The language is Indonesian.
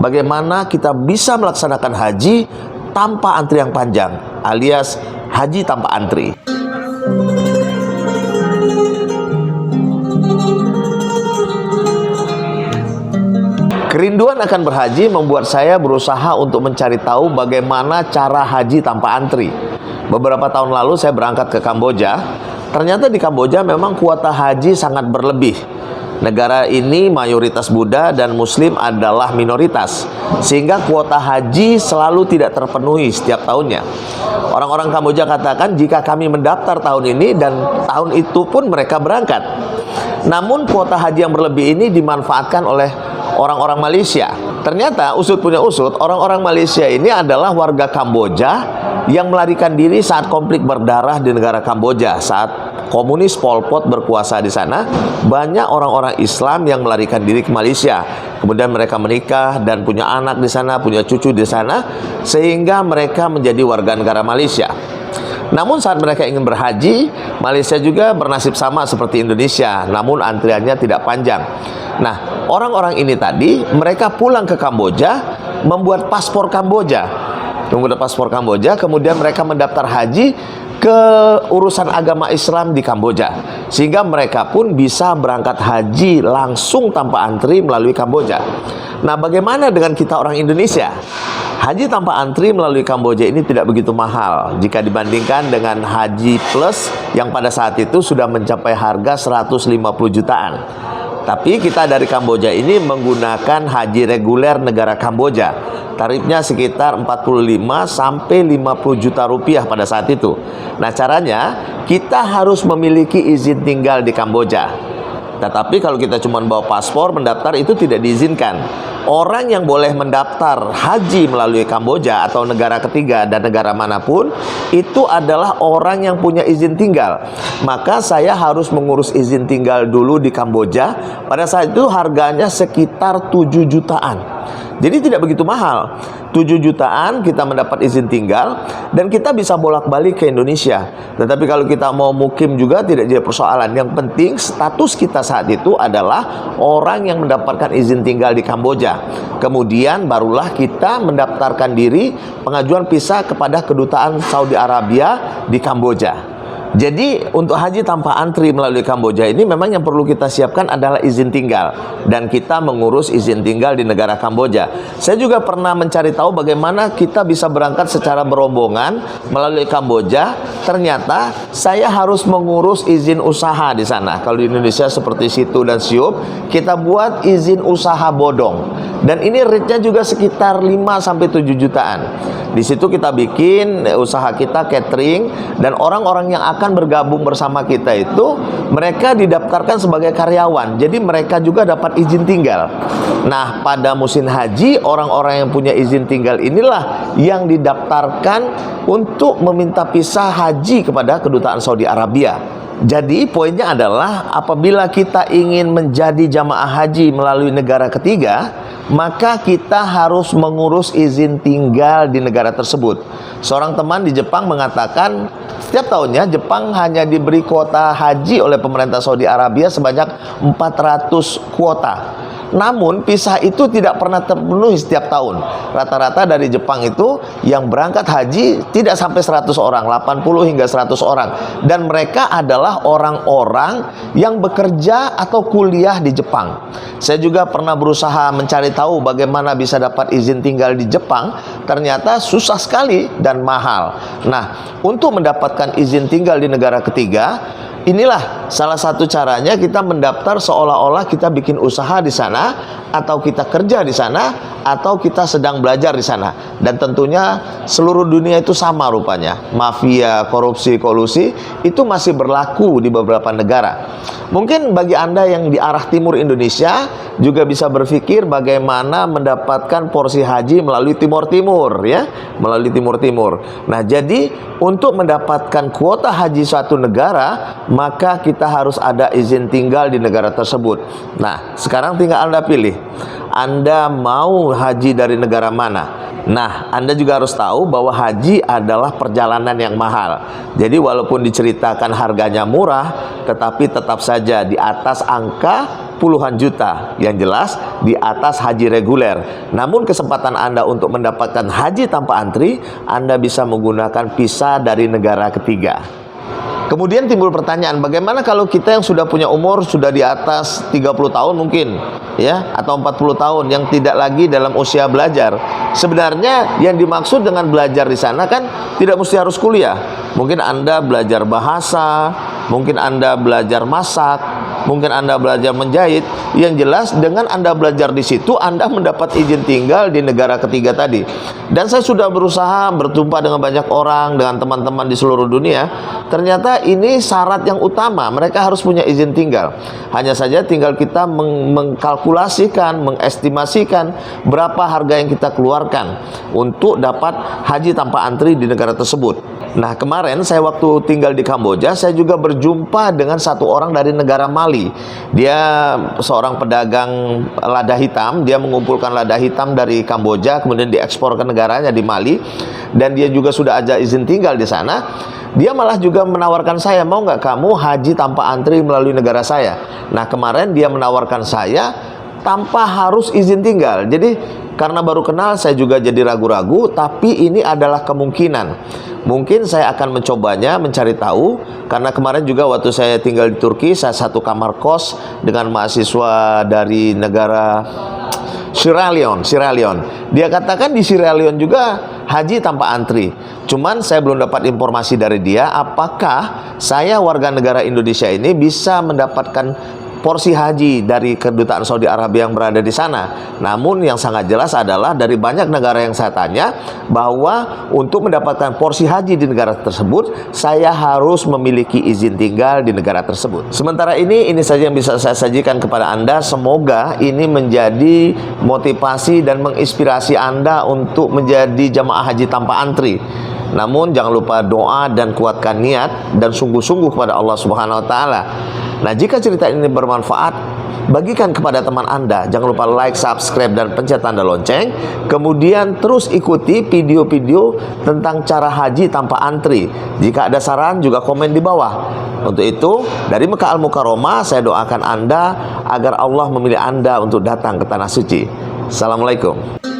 bagaimana kita bisa melaksanakan haji tanpa antri yang panjang, alias haji tanpa antri. Kerinduan akan berhaji membuat saya berusaha untuk mencari tahu bagaimana cara haji tanpa antri. Beberapa tahun lalu saya berangkat ke Kamboja. Ternyata di Kamboja memang kuota haji sangat berlebih. Negara ini mayoritas Buddha dan Muslim adalah minoritas, sehingga kuota haji selalu tidak terpenuhi setiap tahunnya. Orang-orang Kamboja katakan jika kami mendaftar tahun ini dan tahun itu pun mereka berangkat. Namun kuota haji yang berlebih ini dimanfaatkan oleh orang-orang Malaysia. Ternyata usut punya usut, orang-orang Malaysia ini adalah warga Kamboja yang melarikan diri saat konflik berdarah di negara Kamboja. Saat komunis Pol Pot berkuasa di sana, banyak orang-orang Islam yang melarikan diri ke Malaysia. Kemudian mereka menikah dan punya anak di sana, punya cucu di sana, sehingga mereka menjadi warga negara Malaysia. Namun saat mereka ingin berhaji, Malaysia juga bernasib sama seperti Indonesia, namun antriannya tidak panjang. Nah, orang-orang ini tadi, mereka pulang ke Kamboja, membuat paspor Kamboja. Kemudian mereka mendaftar haji ke urusan agama Islam di Kamboja. Sehingga mereka pun bisa berangkat haji langsung tanpa antri melalui Kamboja. Nah, bagaimana dengan kita orang Indonesia? Haji tanpa antri melalui Kamboja ini tidak begitu mahal jika dibandingkan dengan Haji Plus yang pada saat itu sudah mencapai harga 150 jutaan. Tapi kita dari Kamboja ini menggunakan haji reguler negara Kamboja. Tarifnya sekitar 45 sampai 50 juta rupiah pada saat itu. Nah, caranya kita harus memiliki izin tinggal di Kamboja. Tetapi kalau kita cuma bawa paspor mendaftar itu tidak diizinkan. Orang yang boleh mendaftar haji melalui Kamboja atau negara ketiga dan negara manapun itu adalah orang yang punya izin tinggal. Maka saya harus mengurus izin tinggal dulu di Kamboja. Pada saat itu harganya sekitar 7 jutaan. Jadi tidak begitu mahal. 7 jutaan kita mendapat izin tinggal dan kita bisa bolak-balik ke Indonesia. Tetapi kalau kita mau mukim juga tidak jadi persoalan. Yang penting status kita saat itu adalah orang yang mendapatkan izin tinggal di Kamboja. Kemudian barulah kita mendaftarkan diri pengajuan visa kepada kedutaan Saudi Arabia di Kamboja. Jadi untuk haji tanpa antri melalui Kamboja ini memang yang perlu kita siapkan adalah izin tinggal. Dan kita mengurus izin tinggal di negara Kamboja. Saya juga pernah mencari tahu bagaimana kita bisa berangkat secara berombongan melalui Kamboja. Ternyata saya harus mengurus izin usaha di sana. Kalau di Indonesia seperti Situ dan Siup, kita buat izin usaha bodong. Dan ini rate-nya juga sekitar 5-7 jutaan. Di situ kita bikin usaha kita catering dan orang-orang yang akan bergabung bersama kita itu mereka didaftarkan sebagai karyawan. Jadi mereka juga dapat izin tinggal. Nah, pada musim haji orang-orang yang punya izin tinggal inilah yang didaftarkan untuk meminta visa haji kepada kedutaan Saudi Arabia. Jadi poinnya adalah apabila kita ingin menjadi jamaah haji melalui negara ketiga, maka kita harus mengurus izin tinggal di negara tersebut. Seorang teman di Jepang mengatakan setiap tahunnya Jepang hanya diberi kuota haji oleh pemerintah Saudi Arabia sebanyak 400 kuota. Namun visa itu tidak pernah terpenuhi setiap tahun. Rata-rata dari Jepang itu yang berangkat haji tidak sampai 100 orang, 80 hingga 100 orang. Dan mereka adalah orang-orang yang bekerja atau kuliah di Jepang. Saya juga pernah berusaha mencari tahu bagaimana bisa dapat izin tinggal di Jepang. Ternyata susah sekali dan mahal. Nah, untuk mendapatkan izin tinggal di negara ketiga, inilah salah satu caranya kita mendaftar seolah-olah kita bikin usaha di sana, atau kita kerja di sana, atau kita sedang belajar di sana. Dan tentunya seluruh dunia itu sama rupanya. Mafia, korupsi, kolusi itu masih berlaku di beberapa negara. Mungkin bagi Anda yang di arah timur Indonesia juga bisa berpikir bagaimana mendapatkan porsi haji melalui Timur Timur, ya, melalui Timur Timur. Nah, jadi untuk mendapatkan kuota haji suatu negara, maka kita harus ada izin tinggal di negara tersebut. Nah, sekarang tinggal Anda pilih. Anda mau haji dari negara mana. Nah, Anda juga harus tahu bahwa haji adalah perjalanan yang mahal. Jadi walaupun diceritakan harganya murah, tetapi tetap saja di atas angka puluhan juta. Yang jelas di atas haji reguler. Namun kesempatan Anda untuk mendapatkan haji tanpa antri, Anda bisa menggunakan visa dari negara ketiga. Kemudian timbul pertanyaan, bagaimana kalau kita yang sudah punya umur sudah di atas 30 tahun mungkin, ya, atau 40 tahun yang tidak lagi dalam usia belajar. Sebenarnya yang dimaksud dengan belajar di sana kan tidak mesti harus kuliah. Mungkin Anda belajar bahasa, mungkin Anda belajar masak, mungkin Anda belajar menjahit. Yang jelas dengan Anda belajar di situ, Anda mendapat izin tinggal di negara ketiga tadi. Dan saya sudah berusaha berjumpa dengan banyak orang, dengan teman-teman di seluruh dunia. Ternyata ini syarat yang utama, mereka harus punya izin tinggal. Hanya saja tinggal kita mengkalkulasikan, mengestimasikan berapa harga yang kita keluarkan untuk dapat haji tanpa antri di negara tersebut. Nah, kemarin saya waktu tinggal di Kamboja, saya juga berjumpa dengan satu orang dari negara Mali. Dia seorang pedagang lada hitam, dia mengumpulkan lada hitam dari Kamboja, kemudian diekspor ke negaranya di Mali, dan dia juga sudah ada izin tinggal di sana. Dia malah juga menawarkan saya, mau nggak kamu haji tanpa antri melalui negara saya? Nah, kemarin dia menawarkan saya tanpa harus izin tinggal. Jadi karena baru kenal, saya juga jadi ragu-ragu, tapi ini adalah kemungkinan. Mungkin saya akan mencobanya, mencari tahu. Karena kemarin juga waktu saya tinggal di Turki, saya satu kamar kos dengan mahasiswa dari negara Sierra Leone. Dia katakan di Sierra Leone juga haji tanpa antri. Cuman saya belum dapat informasi dari dia apakah saya warga negara Indonesia ini bisa mendapatkan porsi haji dari kedutaan Saudi Arabia yang berada di sana. Namun yang sangat jelas adalah dari banyak negara yang saya tanya, bahwa untuk mendapatkan porsi haji di negara tersebut, saya harus memiliki izin tinggal di negara tersebut. Sementara ini saja yang bisa saya sajikan kepada Anda. Semoga ini menjadi motivasi dan menginspirasi Anda untuk menjadi jamaah haji tanpa antri. Namun jangan lupa doa dan kuatkan niat dan sungguh-sungguh kepada Allah Subhanahu wa taala. Nah, jika cerita ini bermanfaat, bagikan kepada teman Anda. Jangan lupa like, subscribe, dan pencet tanda lonceng. Kemudian terus ikuti video-video tentang cara haji tanpa antri. Jika ada saran juga komen di bawah. Untuk itu, dari Mekah Al-Mukarramah, saya doakan Anda agar Allah memilih Anda untuk datang ke Tanah Suci. Assalamualaikum.